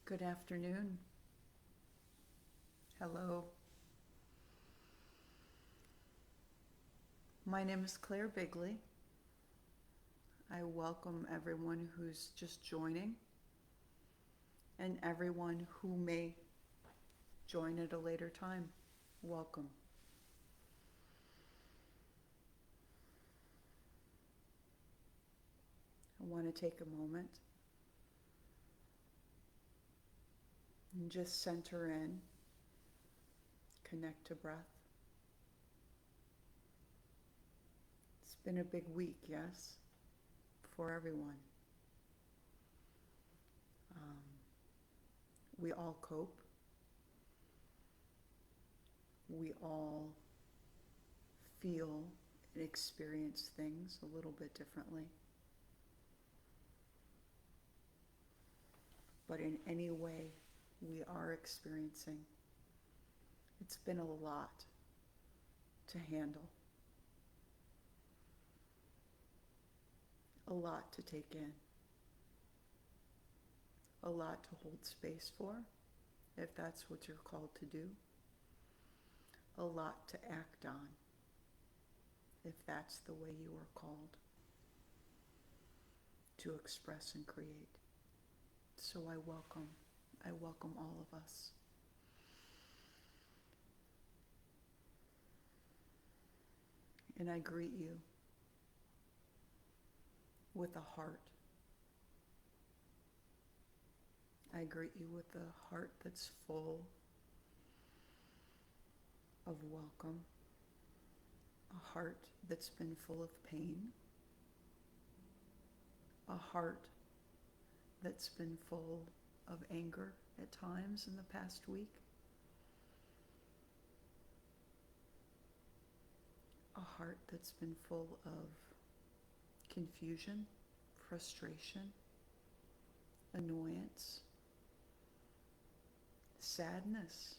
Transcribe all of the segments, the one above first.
Good afternoon. Hello. My name is Claire Bigley. I welcome everyone who's just joining and everyone who may join at a later time. Welcome. I want to take a moment and just center in, connect to breath. It's been a big week, yes, for everyone. Um, we all cope. We all feel and experience things a little bit differently. But in any way we are experiencing, it's been a lot to handle, a lot to take in, a lot to hold space for, if that's what you're called to do, a lot to act on, if that's the way you are called to express and create. So I welcome all of us. And I greet you with a heart. I greet you with a heart that's full of welcome, a heart that's been full of pain, a heart that's been full of anger at times in the past week, a heart that's been full of confusion, frustration, annoyance, sadness,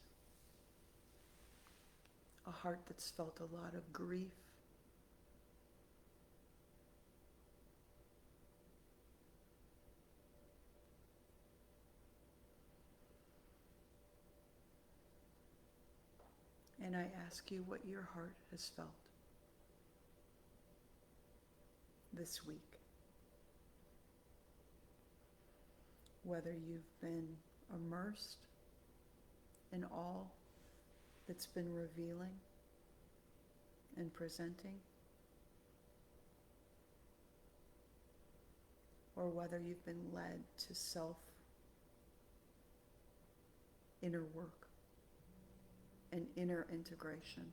a heart that's felt a lot of grief, and I ask you what your heart has felt this week. Whether you've been immersed in all that's been revealing and presenting, or whether you've been led to self inner work and inner integration.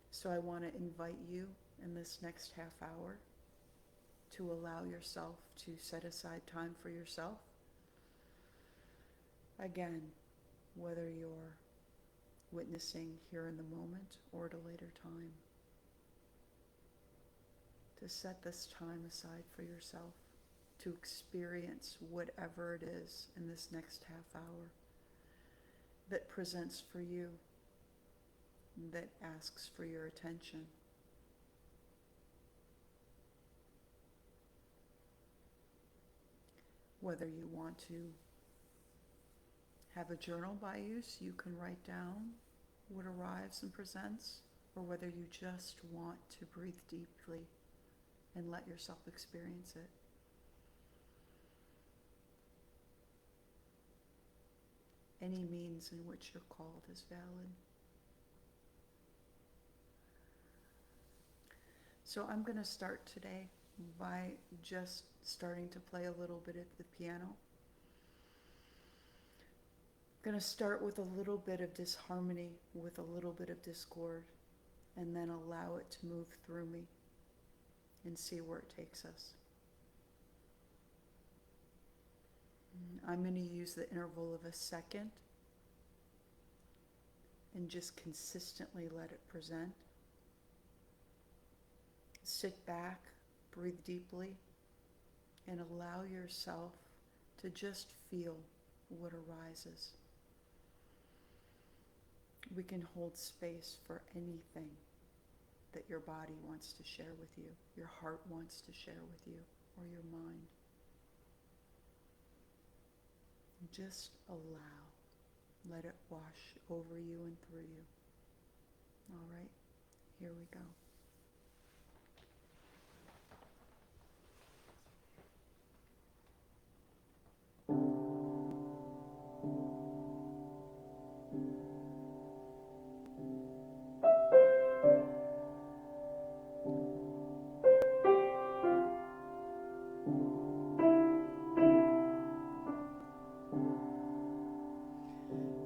So I want to invite you in this next half hour to allow yourself to set aside time for yourself. Again, whether you're witnessing here in the moment or at a later time, to set this time aside for yourself, to experience whatever it is in this next half hour that presents for you, that asks for your attention. Whether you want to have a journal by you so you can write down what arrives and presents, or whether you just want to breathe deeply and let yourself experience it. Any means in which you're called is valid. So I'm going to start today by just starting to play a little bit of the piano. I'm going to start with a little bit of disharmony, with a little bit of discord, and then allow it to move through me and see where it takes us. I'm going to use the interval of a second and just consistently let it present. Sit back, breathe deeply, and allow yourself to just feel what arises. We can hold space for anything that that your body wants to share with you, your heart wants to share with you, or your mind. Just allow. Let it wash over you and through you. All right, here we go.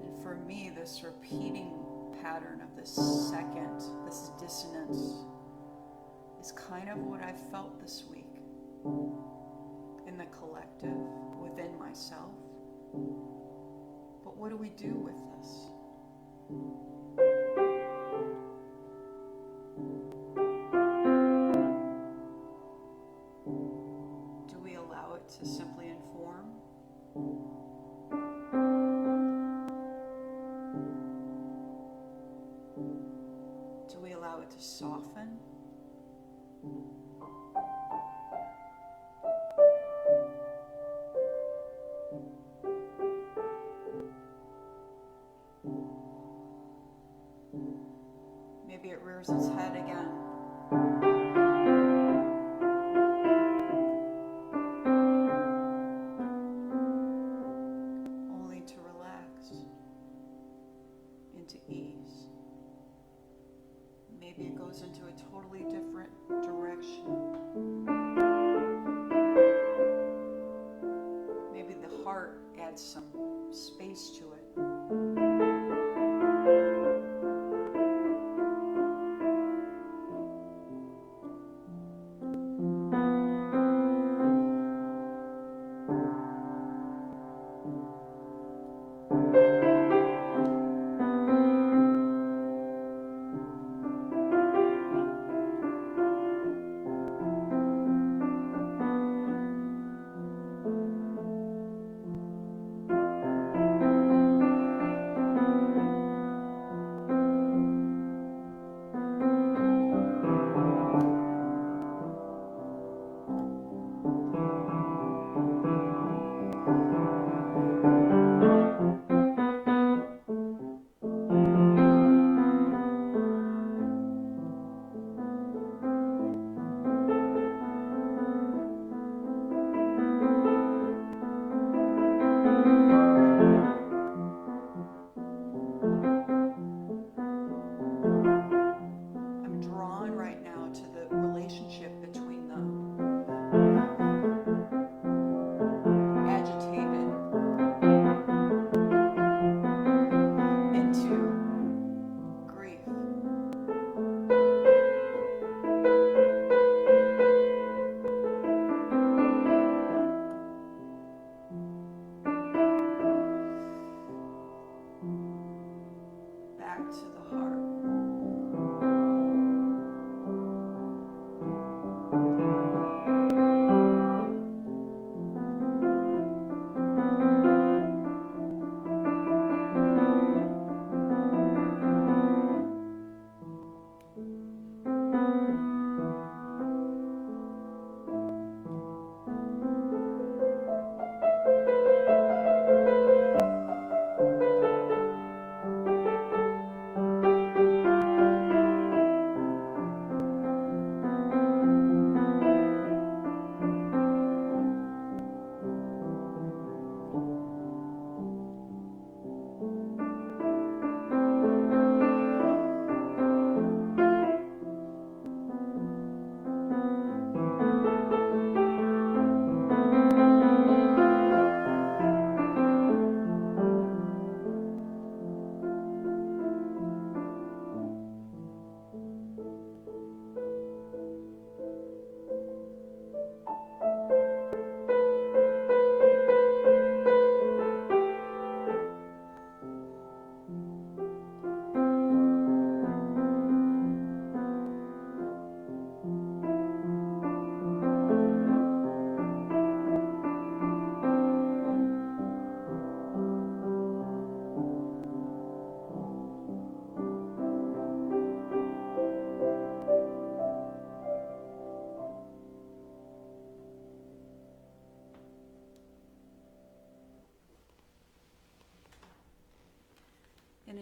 And for me, this repeating pattern of this second, this dissonance, is kind of what I felt this week in the collective, within myself. But what do we do with this? Do we allow it to simply inform? Do we allow it to soften? Maybe it rears its head again. Only to relax into ease. Maybe it goes into a totally different direction. Maybe the heart adds some space to it.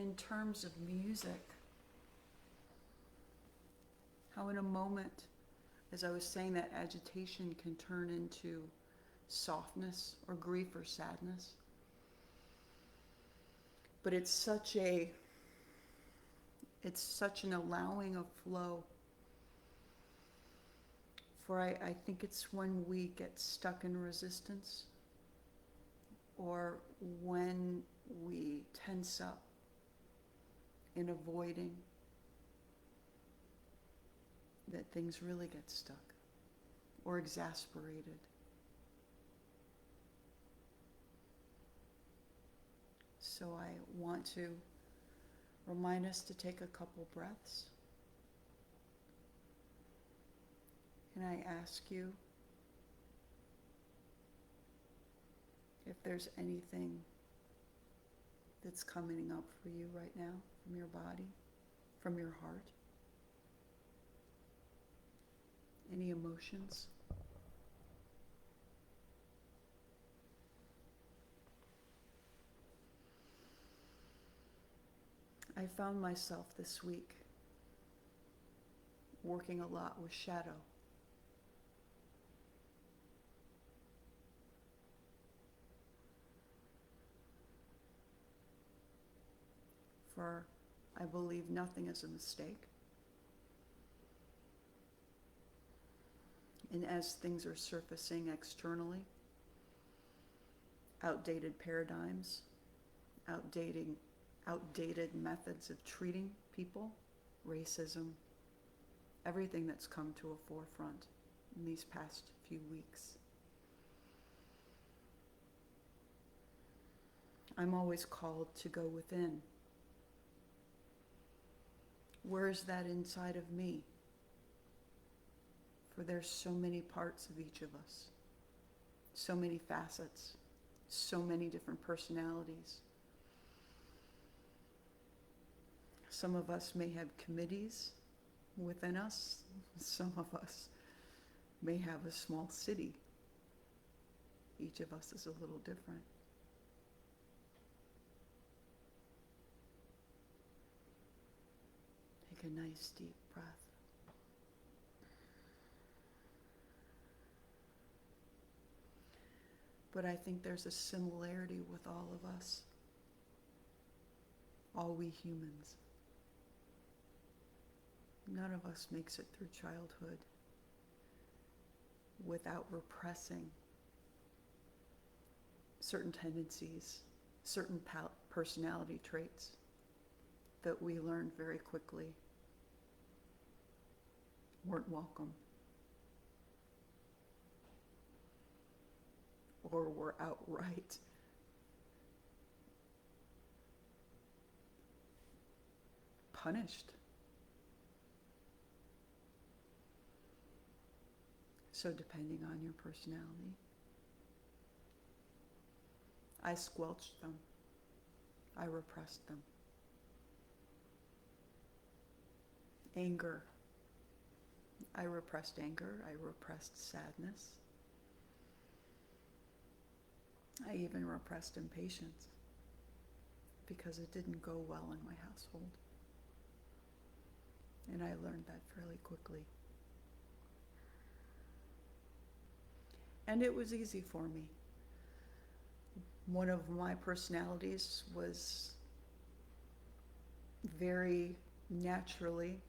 in terms of music, how in a moment, as I was saying, that agitation can turn into softness or grief or sadness. But it's such an allowing of flow. For I think it's when we get stuck in resistance, or when we tense up in avoiding, that things really get stuck or exasperated. So I want to remind us to take a couple breaths. And I ask you if there's anything that's coming up for you right now, from your body, from your heart. Any emotions? I found myself this week working a lot with shadow. For I believe nothing is a mistake. And as things are surfacing externally, outdated paradigms, outdated methods of treating people, racism, everything that's come to a forefront in these past few weeks. I'm always called to go within. Where is that inside of me? For there's so many parts of each of us, so many facets, so many different personalities. Some of us may have committees within us. Some of us may have a small city. Each of us is a little different. Take a nice deep breath. But I think there's a similarity with all of us, all we humans. None of us makes it through childhood without repressing certain tendencies, certain personality traits that we learned very quickly weren't welcome, or were outright punished. So depending on your personality, I squelched them. I repressed them. Anger. I repressed anger. I repressed sadness. I even repressed impatience because it didn't go well in my household. And I learned that fairly quickly. And it was easy for me. One of my personalities was very naturally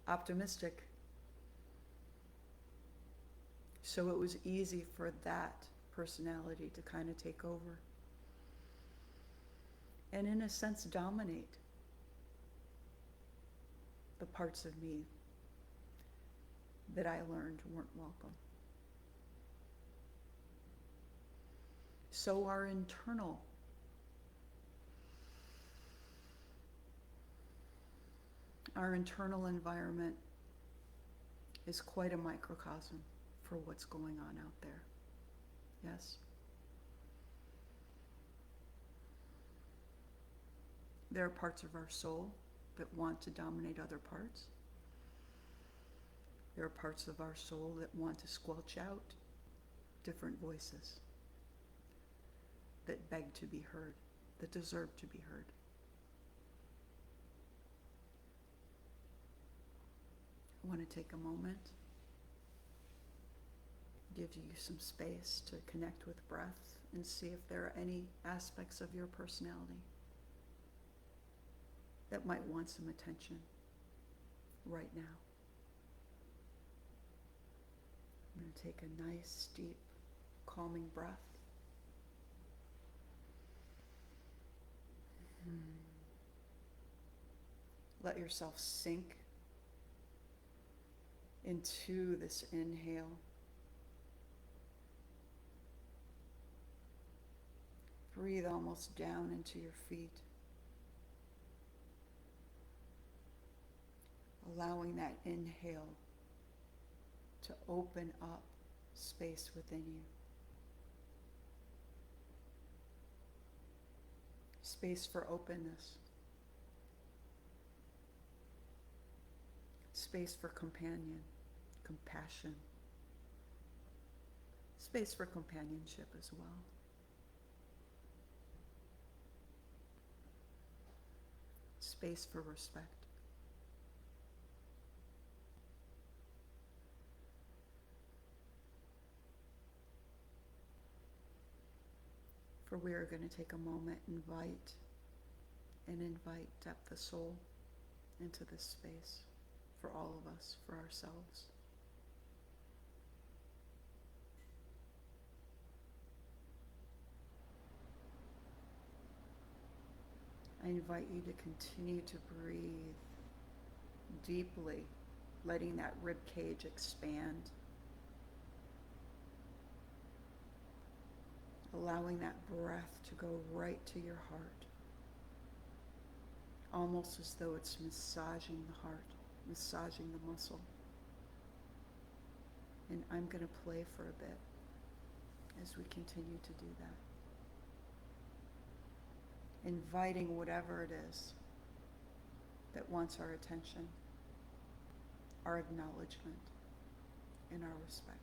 optimistic. So it was easy for that personality to kind of take over. And in a sense, dominate the parts of me that I learned weren't welcome. So our internal environment is quite a microcosm for what's going on out there. Yes? There are parts of our soul that want to dominate other parts. There are parts of our soul that want to squelch out different voices that beg to be heard that deserve to be heard. I want to take a moment, give you some space to connect with breath and see if there are any aspects of your personality that might want some attention right now. I'm going to take a nice, deep, calming breath. Let yourself sink into this inhale. Breathe almost down into your feet, allowing that inhale to open up space within you. Space for openness. Space for compassion. Space for companionship as well. Space for respect. For we are going to take a moment, invite depth of soul into this space for all of us, for ourselves. I invite you to continue to breathe deeply, letting that rib cage expand, allowing that breath to go right to your heart, almost as though it's massaging the heart, massaging the muscle. And I'm going to play for a bit as we continue to do that. Inviting whatever it is that wants our attention, our acknowledgement, and our respect.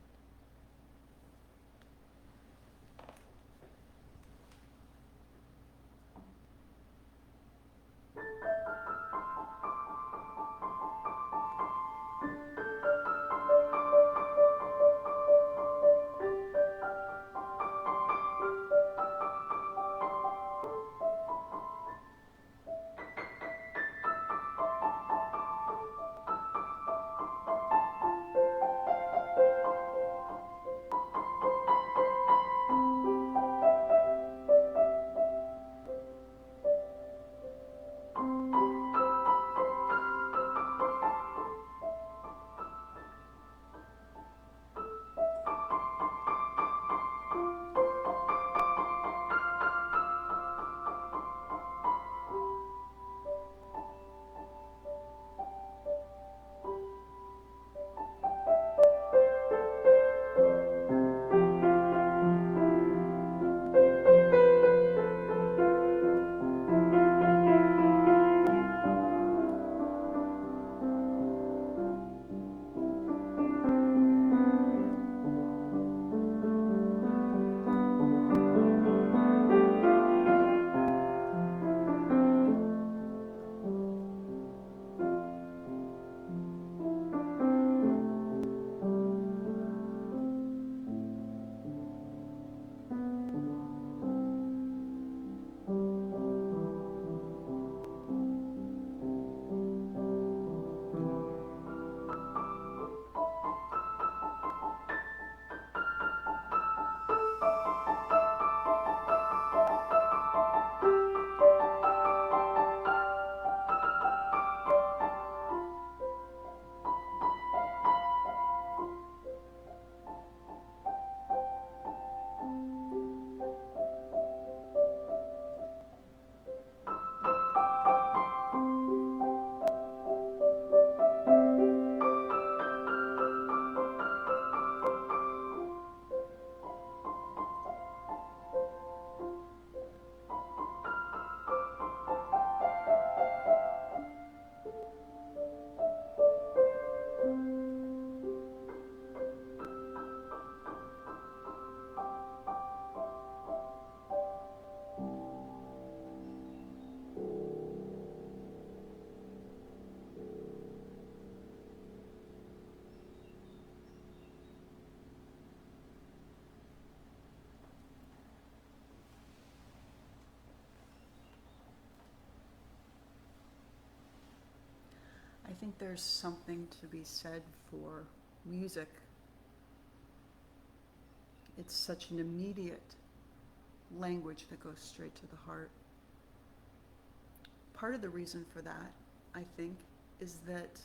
I think there's something to be said for music. It's such an immediate language that goes straight to the heart. Part of the reason for that, I think, is that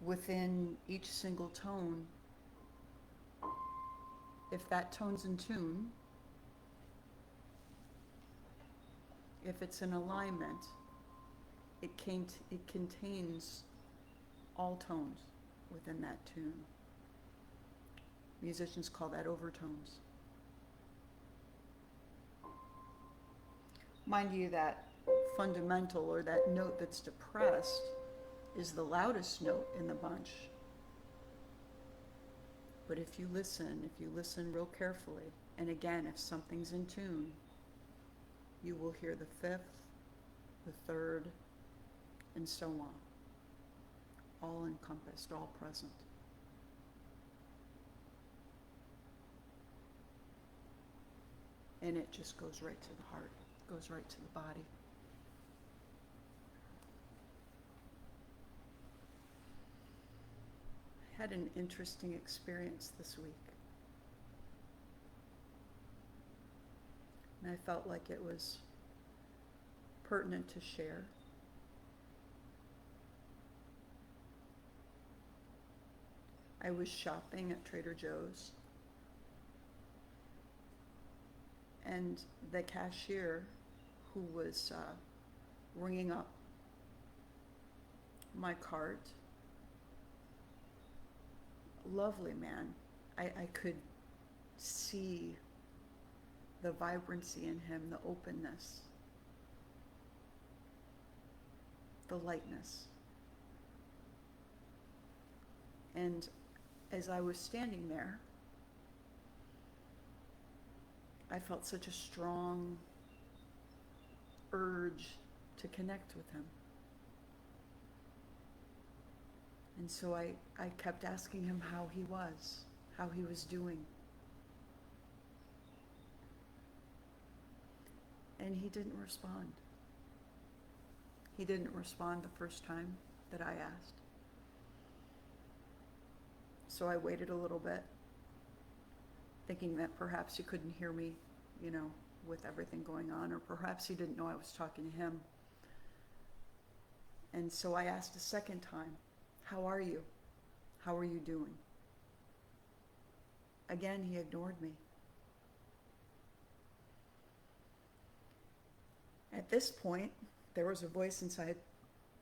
within each single tone, if that tone's in tune, if it's in alignment, it contains all tones within that tune. Musicians call that overtones. Mind you, that fundamental, or that note that's depressed, is the loudest note in the bunch. But if you listen real carefully, and again, if something's in tune, you will hear the fifth, the third, and so on. All encompassed, all present. And it just goes right to the heart, goes right to the body. I had an interesting experience this week. And I felt like it was pertinent to share. I was shopping at Trader Joe's, and the cashier who was ringing up my cart, lovely man. I could see the vibrancy in him, the openness, the lightness. And as I was standing there, I felt such a strong urge to connect with him. And so I kept asking him how he was doing. And he didn't respond. He didn't respond the first time that I asked. So I waited a little bit, thinking that perhaps he couldn't hear me, with everything going on, or perhaps he didn't know I was talking to him. And so I asked a second time, "How are you? How are you doing?" Again, he ignored me. At this point, there was a voice inside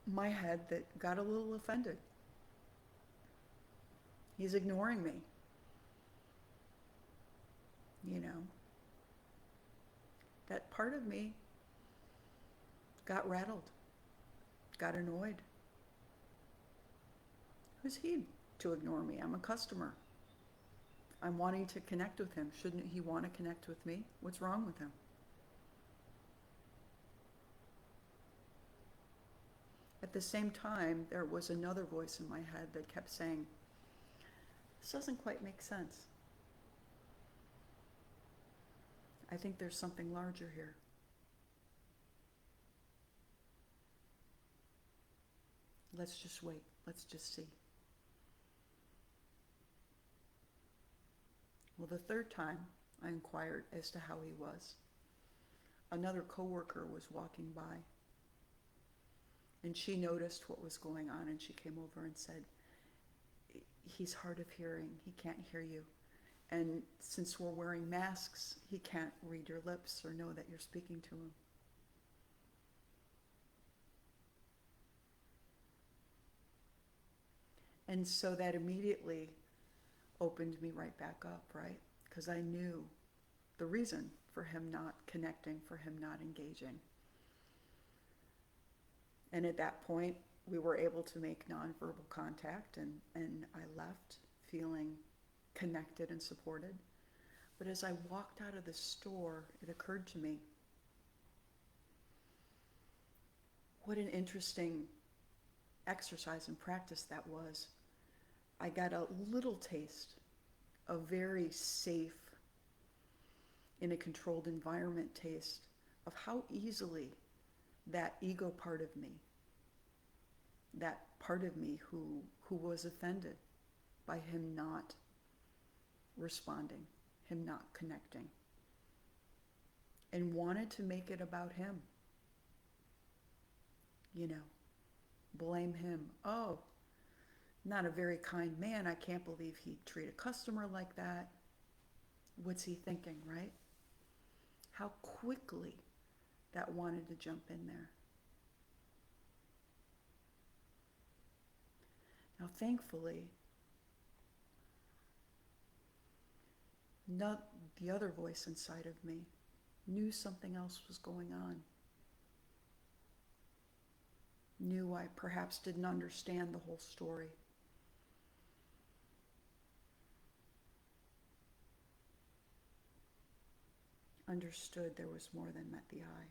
my head that got a little offended. He's ignoring me. That part of me got rattled, got annoyed. Who's he to ignore me? I'm a customer. I'm wanting to connect with him. Shouldn't he want to connect with me? What's wrong with him? At the same time, there was another voice in my head that kept saying, "This doesn't quite make sense. I think there's something larger here." Let's just wait. Let's just see. Well, the third time I inquired as to how he was, another coworker was walking by, and she noticed what was going on, and she came over and said, "He's hard of hearing. He can't hear you. And since we're wearing masks, he can't read your lips or know that you're speaking to him." And so that immediately opened me right back up, right? Because I knew the reason for him not connecting, for him not engaging. And at that point, we were able to make nonverbal contact, and I left feeling connected and supported. But as I walked out of the store, it occurred to me, what an interesting exercise and practice that was. I got a little taste, a very safe, in a controlled environment taste of how easily that ego part of me that part of me who was offended by him not responding, him not connecting, and wanted to make it about him. You know, blame him. Oh, not a very kind man. I can't believe he'd treat a customer like that. What's he thinking, right? How quickly that wanted to jump in there. Now, thankfully, the other voice inside of me knew something else was going on. Knew I perhaps didn't understand the whole story. Understood there was more than met the eye.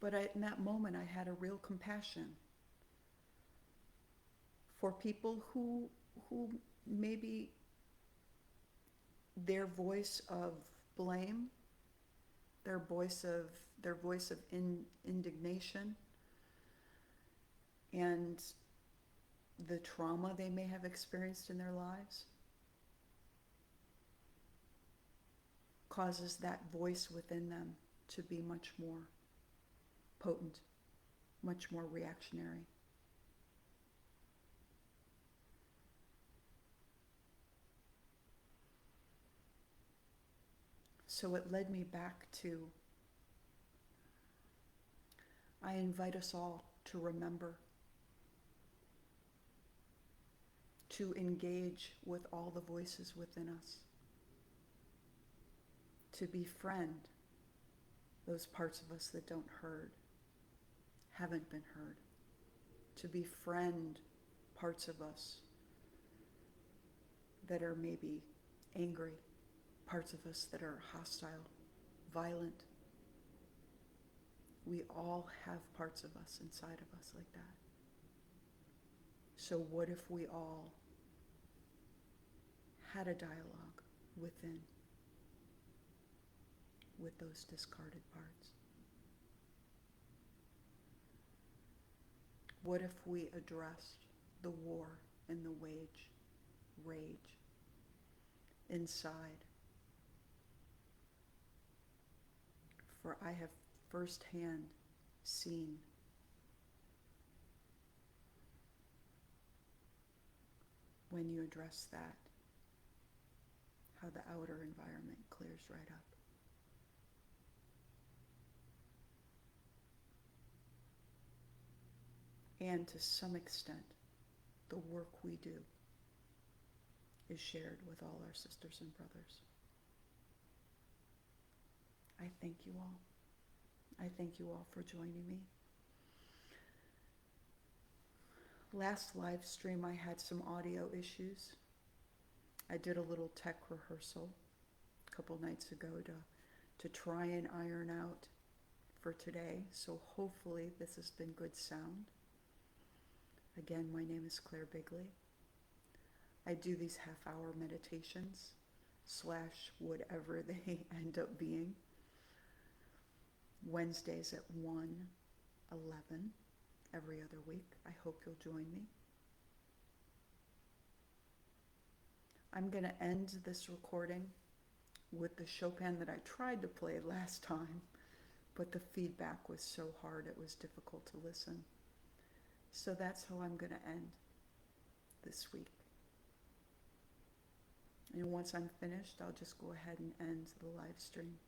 But in that moment, I had a real compassion for people who maybe their voice of blame, their voice of indignation, and the trauma they may have experienced in their lives causes that voice within them to be much more potent, much more reactionary. So it led me back to, I invite us all to remember, to engage with all the voices within us, to befriend those parts of us that don't heard, haven't been heard, to befriend parts of us that are maybe angry, parts of us that are hostile, violent. We all have parts of us inside of us like that. So what if we all had a dialogue within with those discarded parts? What if we addressed the war and the rage inside? For I have firsthand seen when you address that, how the outer environment clears right up. And to some extent, the work we do is shared with all our sisters and brothers. I thank you all. I thank you all for joining me. Last live stream, I had some audio issues. I did a little tech rehearsal a couple nights ago to try and iron out for today. So hopefully this has been good sound. Again, my name is Claire Bigley. I do these half-hour meditations / whatever they end up being. Wednesdays at 1:11 every other week. I hope you'll join me. I'm going to end this recording with the Chopin that I tried to play last time, but the feedback was so hard it was difficult to listen. So that's how I'm going to end this week. And once I'm finished, I'll just go ahead and end the live stream.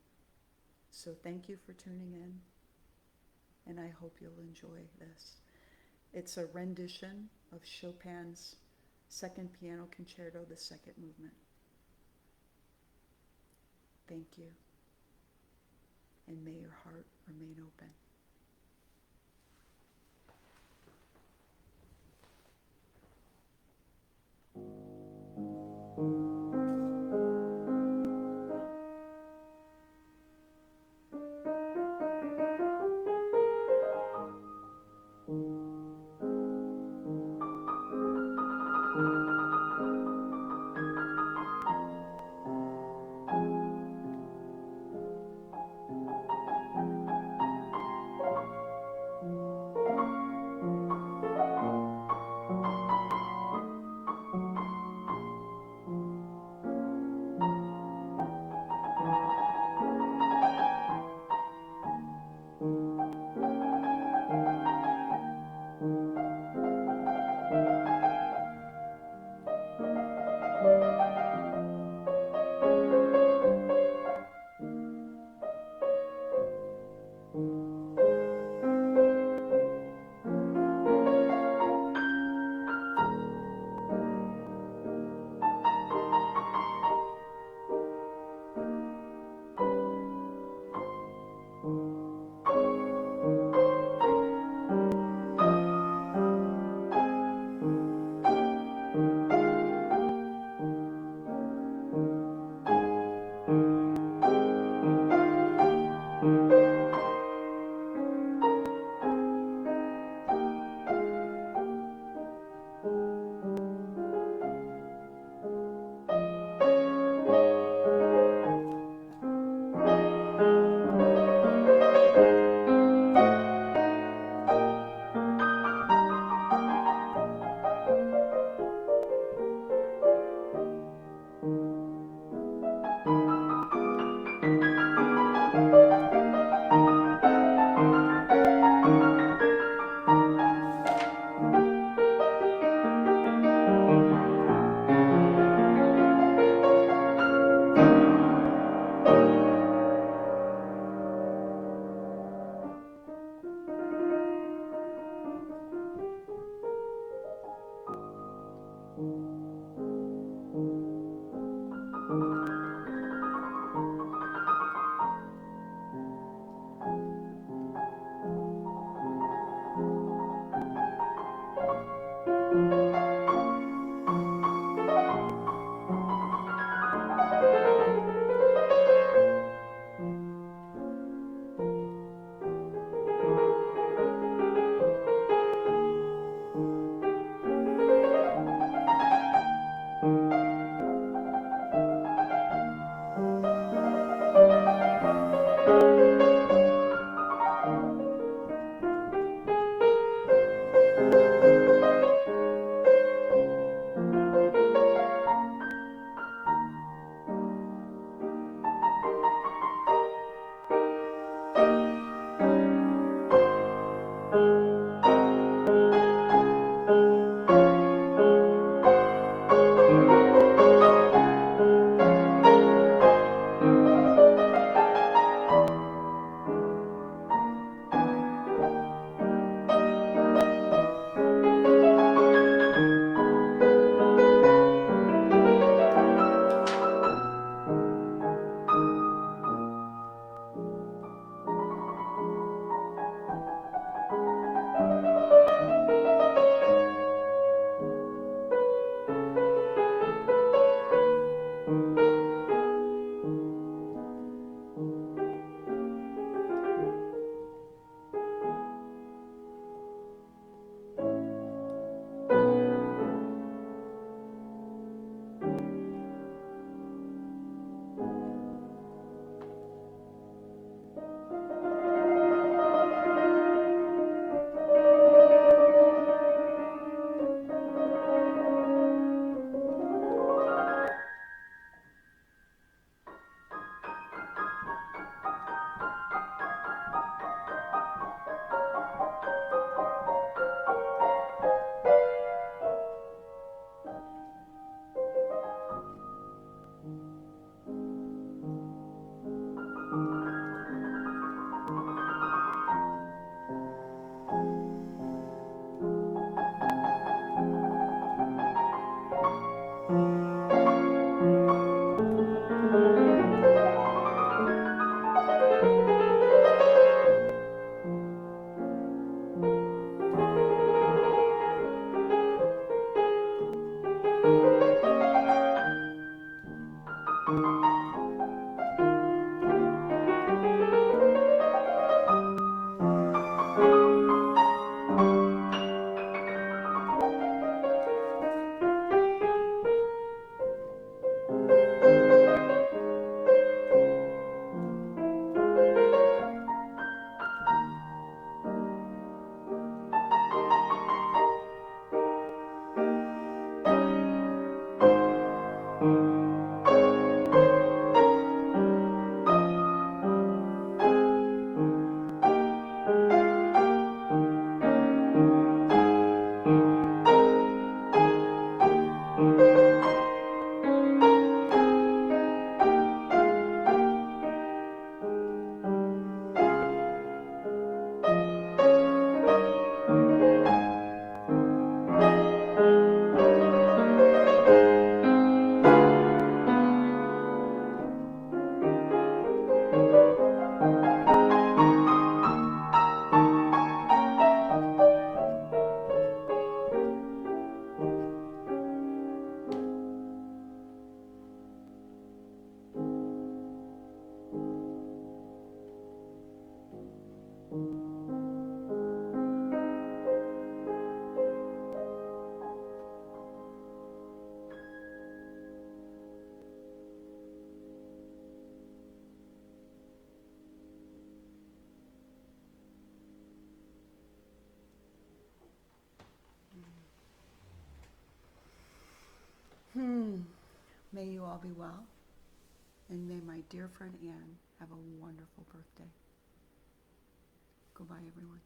So thank you for tuning in, and I hope you'll enjoy this. It's a rendition of Chopin's Second Piano Concerto, the second movement. Thank you, and may your heart remain open. May you all be well, and may my dear friend Anne have a wonderful birthday. Goodbye, everyone.